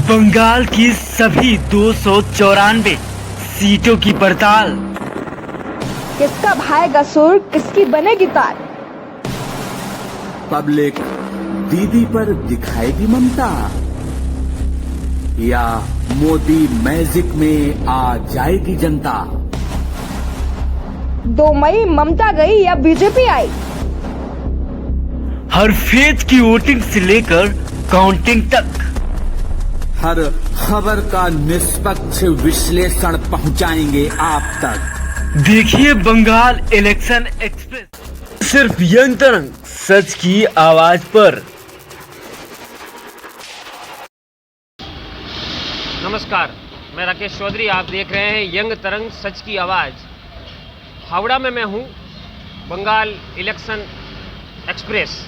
बंगाल की सभी 294 सीटों की पड़ताल। किसका भाएगा सुर, किसकी बनेगी तार। पब्लिक दीदी पर दिखाएगी ममता या मोदी मैजिक में आ जाएगी जनता। 2 मई ममता गई या बीजेपी आई। हर फेज की वोटिंग से लेकर काउंटिंग तक हर खबर का निष्पक्ष विश्लेषण पहुंचाएंगे आप तक। देखिए बंगाल इलेक्शन एक्सप्रेस, सिर्फ यंग तरंग सच की आवाज पर। नमस्कार, मैं राकेश चौधरी, आप देख रहे हैं यंग तरंग सच की आवाज़। हावड़ा में मैं हूँ। बंगाल इलेक्शन एक्सप्रेस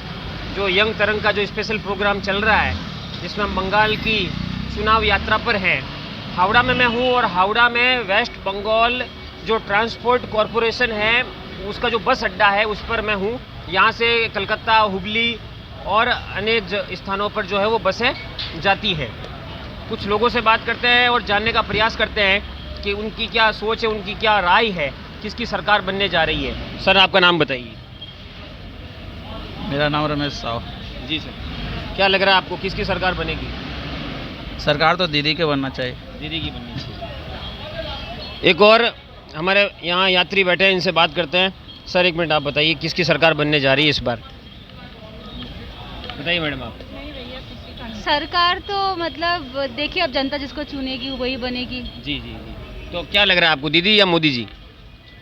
जो यंग तरंग का जो स्पेशल प्रोग्राम चल रहा है, जिसमें हम बंगाल की चुनाव यात्रा पर हैं। हावड़ा में मैं हूँ और हावड़ा में वेस्ट बंगाल जो ट्रांसपोर्ट कॉरपोरेशन है उसका जो बस अड्डा है उस पर मैं हूँ। यहाँ से कलकत्ता, हुबली और अनेक स्थानों पर जो है वो बसें जाती हैं। कुछ लोगों से बात करते हैं और जानने का प्रयास करते हैं कि उनकी क्या सोच है, उनकी क्या राय है, किसकी सरकार बनने जा रही है। सर, आपका नाम बताइए। मेरा नाम रमेश साव। जी सर, क्या लग रहा है आपको, किसकी सरकार बनेगी? सरकार तो दीदी के बनना चाहिए। दीदी की बननी चाहिए। एक और हमारे यहाँ यात्री बैठे हैं, इनसे बात करते हैं। सर एक मिनट, आप बताइए किसकी सरकार बनने जा रही है इस बार? बताइए मैडम आप। सरकार तो मतलब देखिए, अब जनता जिसको चुनेगी वही बनेगी। जी जी जी, तो क्या लग रहा है आपको, दीदी या मोदी जी?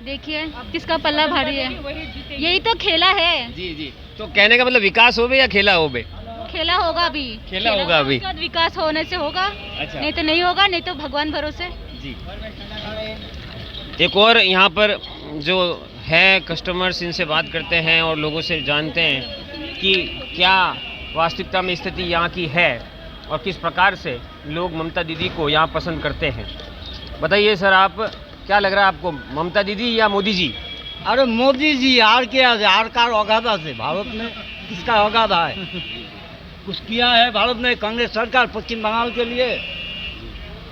देखिए किसका पल्ला भारी है, यही तो खेला है। जी जी, तो कहने का मतलब विकास होवे या खेला होवे? खेला होगा अभी, खेला होगा अभी। उसके बाद विकास होने से होगा। अच्छा। नहीं तो नहीं होगा, नहीं तो भगवान भरोसे। जी। एक और यहाँ पर जो है कस्टमर्स, इनसे बात करते हैं और लोगों से जानते हैं कि क्या वास्तविकता में स्थिति यहाँ की है और किस प्रकार से लोग ममता दीदी को यहाँ पसंद करते हैं। बताइए सर, आप क्या लग रहा है आपको, ममता दीदी या मोदी जी? अरे मोदी जी, आर क्या है, आर का औगाधा से भारत में किसका औगाधा है? कुछ किया है भारत में कांग्रेस सरकार पश्चिम बंगाल के लिए?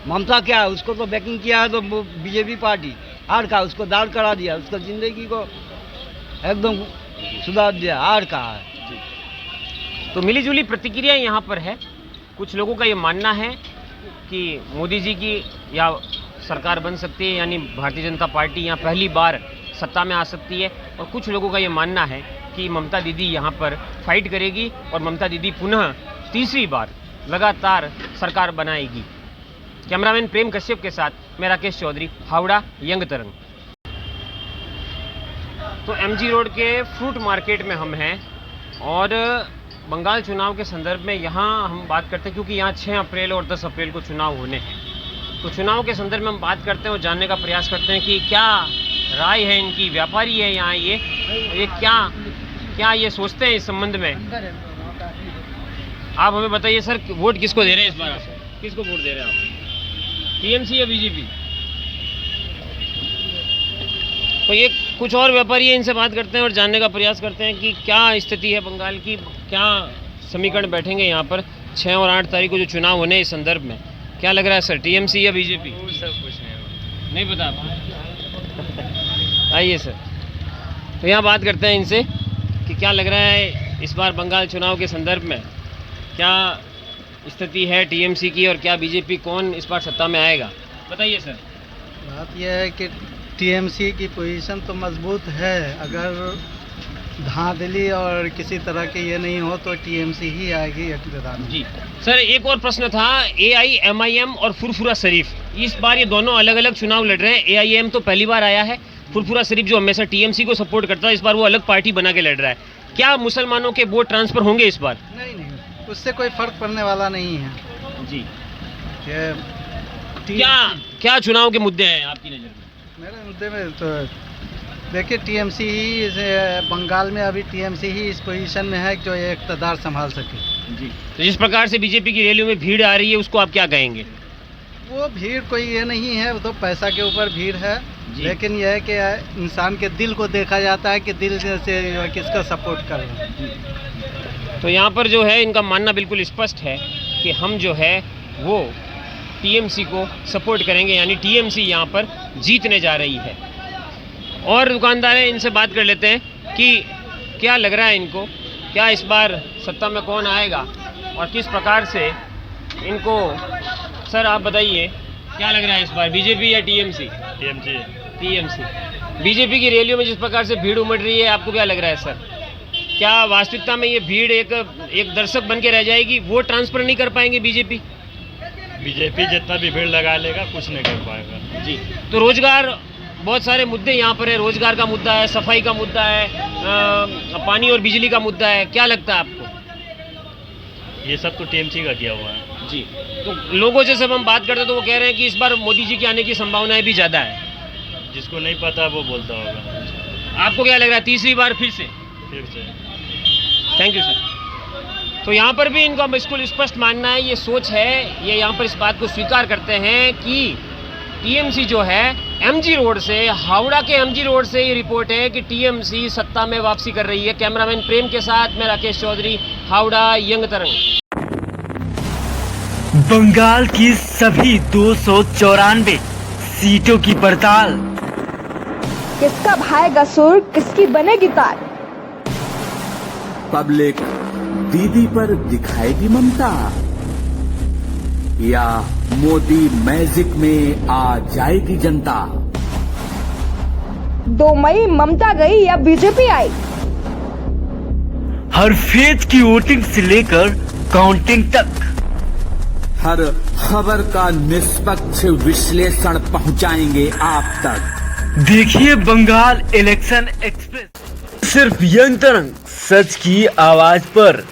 ममता क्या है, उसको तो बैकिंग किया है तो बीजेपी पार्टी। आर का उसको दाढ़ करा दिया, उसको जिंदगी को एकदम सुधार दिया। आर का है। तो मिलीजुली प्रतिक्रिया यहाँ पर है। कुछ लोगों का ये मानना है कि मोदी जी की या सरकार बन सकती है, यानी भारतीय जनता पार्टी यहाँ पहली बार सत्ता में आ सकती है। और कुछ लोगों का ये मानना है कि ममता दीदी यहाँ पर फाइट करेगी और ममता दीदी पुनः तीसरी बार लगातार सरकार बनाएगी। कैमरामैन प्रेम कश्यप के साथ मैं राकेश चौधरी, हावड़ा, यंग तरंग। तो एमजी रोड के फ्रूट मार्केट में हम हैं और बंगाल चुनाव के संदर्भ में यहाँ हम बात करते हैं, क्योंकि यहाँ 6 अप्रैल और 10 अप्रैल को चुनाव होने हैं। तो चुनाव के संदर्भ में हम बात करते हैं और जानने का प्रयास करते हैं कि क्या राय है इनकी। व्यापारी है यहाँ ये क्या ये सोचते हैं इस संबंध में। आप हमें बताइए सर, वोट किसको दे रहे हैं इस बार? आप किसको वोट दे रहे हैं आप, टीएमसी या बीजेपी? तो ये कुछ और व्यापारी है, इनसे बात करते हैं और जानने का प्रयास करते हैं कि क्या स्थिति है बंगाल की, क्या समीकरण बैठेंगे यहाँ पर 6 और 8 तारीख को जो चुनाव होने हैं इस संदर्भ में। क्या लग रहा है सर, टीएमसी या बीजेपी? सब कुछ नहीं पता आपको? आइए सर, तो यहाँ बात करते हैं इनसे कि क्या लग रहा है इस बार बंगाल चुनाव के संदर्भ में, क्या स्थिति है टीएमसी की और क्या बीजेपी, कौन इस बार सत्ता में आएगा? बताइए सर। बात यह है कि टीएमसी की पोजीशन तो मजबूत है। अगर धांधली और किसी तरह के ये नहीं हो तो टीएमसी ही आएगी प्रधान। जी सर, एक और प्रश्न था, एआईएमआईएम और फुरफुरा शरीफ, इस बार ये दोनों अलग अलग चुनाव लड़ रहे हैं। एआईएम तो पहली बार आया है, फुरफुरा शरीफ जो हमेशा टीएमसी को सपोर्ट करता है, इस बार वो अलग पार्टी बना के लड़ रहा है। क्या मुसलमानों के वोट ट्रांसफर होंगे इस बार? नहीं, उससे कोई फर्क पड़ने वाला नहीं है जी। क्या क्या चुनाव के मुद्दे हैं आपकी नज़र में? मेरे मुद्दे में तो देखिए टीएमसी ही बंगाल में अभी टीएमसी ही इस पोजीशन में है जो ये इक़्तिदार संभाल सके। जी, तो जिस प्रकार से बीजेपी की रैलियों में भीड़ आ रही है उसको आप क्या कहेंगे? वो भीड़ कोई ये नहीं है, वो तो पैसा के ऊपर भीड़ है, लेकिन यह है कि इंसान के दिल को देखा जाता है कि दिल से किसका सपोर्ट कर रहे हैं। तो यहाँ पर जो है इनका मानना बिल्कुल स्पष्ट है कि हम जो है वो टीएमसी को सपोर्ट करेंगे, यानी टीएमसी यहाँ पर जीतने जा रही है। और दुकानदार हैं, इनसे बात कर लेते हैं कि क्या लग रहा है इनको, क्या इस बार सत्ता में कौन आएगा और किस प्रकार से इनको। सर आप बताइए क्या लग रहा है इस बार, बीजेपी या टीएमसी? टीएमसी। बीजेपी की रैलियों में जिस प्रकार से भीड़ उमड़ रही है, आपको क्या लग रहा है सर? क्या वास्तविकता में ये भीड़ एक दर्शक बन के रह जाएगी, वोट ट्रांसफर नहीं कर पाएंगे बीजेपी जितना भी भीड़ लगा लेगा कुछ नहीं कर पाएगा। जी, तो रोजगार, बहुत सारे मुद्दे यहाँ पर है, रोजगार का मुद्दा है, सफाई का मुद्दा है, पानी और बिजली का मुद्दा है, क्या लगता है आपको? ये सब तो टीएमसी का किया हुआ है। जी, तो लोगों से सब हम बात करते तो वो कह रहे हैं कि इस बार मोदी जी के आने की संभावनाएं भी ज़्यादा है। जिसको नहीं पता वो बोलता होगा। आपको क्या लग रहा है, तीसरी बार फिर से? Thank you sir. तो यहाँ पर भी इनका बिल्कुल स्पष्ट मानना है, ये सोच है, ये यहाँ पर इस बात को स्वीकार करते हैं कि टीएमसी जो है एमजी रोड से, हावड़ा के एमजी रोड से ये रिपोर्ट है कि टीएमसी सत्ता में वापसी कर रही है। कैमरामैन प्रेम के साथ मैं राकेश चौधरी, हावड़ा यंग तरंग। बंगाल की सभी 294 सीटों की पड़ताल। किसका भाएगा सुर, किसकी बनेगी तार। पब्लिक दीदी पर दिखाएगी ममता या मोदी मैजिक में आ जाएगी जनता। 2 मई ममता गई या बीजेपी आई। हर फेज की वोटिंग से लेकर काउंटिंग तक, हर खबर का निष्पक्ष विश्लेषण पहुंचाएंगे आप तक। देखिए बंगाल इलेक्शन एक्सप्रेस, सिर्फ यंग तरंग, सच की आवाज पर।